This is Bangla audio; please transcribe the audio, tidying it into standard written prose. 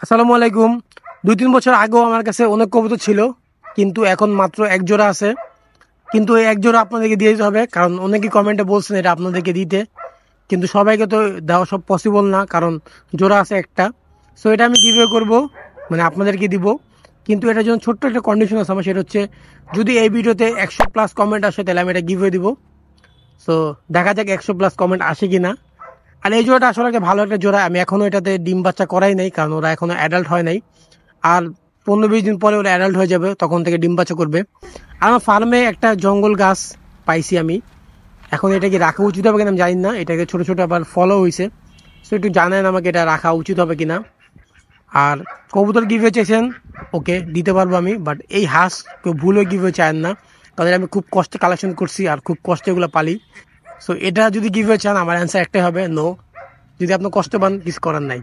আসসালামু আলাইকুম। 2-3 বছর আগেও আমার কাছে অনেক কবুতর ছিল, কিন্তু এখন মাত্র এক জোড়া আছে। কিন্তু এই এক জোড়া আপনাদেরকে দিয়ে দিতে হবে, কারণ অনেকেই কমেন্টে বলছেন এটা আপনাদেরকে দিতে। কিন্তু সবাইকে তো দেওয়া সব পসিবল না, কারণ জোড়া আছে একটা। সো এটা আমি গিভওয়ে করব, মানে আপনাদেরকে দিব। কিন্তু এটার জন্য ছোট্ট একটা কন্ডিশন আছে আমার, সেটা হচ্ছে যদি এই ভিডিওতে 100+ কমেন্ট আসে তাহলে আমি এটা গিভওয়ে দিব। সো দেখা যাক 100+ কমেন্ট আসে কিনা। আর এই জোড়াটা আসলে একটা ভালো একটা জোড়া। আমি এখনো এটাতে ডিম বাচ্চা করাই নাই, কারণ ওরা এখনো অ্যাডাল্ট হয় নাই। আর 15-20 দিন পরে ওরা অ্যাডাল্ট হয়ে যাবে, তখন থেকে ডিম বাচ্চা করবে। আর আমার ফার্মে একটা জঙ্গল গাছ পাইছি আমি। এখন এটা কি রাখা উচিত হবে কিনা আমি জানি না, এটাকে ছোট ছোট আবার ফলও হয়েছে। সো একটু জানেন আমাকে এটা রাখা উচিত হবে কিনা। আর কবুতর গিভওয়ে চাইছেন, ওকে দিতে পারবো আমি, বাট এই হাঁস কেউ ভুলও গিভওয়ে চান না, কারণ আমি খুব কষ্টে কালেকশন করছি আর খুব কষ্টে এগুলো পালি। সো এটা যদি গিভওয়ে চান, আমার অ্যান্সার একটাই হবে নো। যদি আপনি কষ্ট পান, কিছু করার নাই।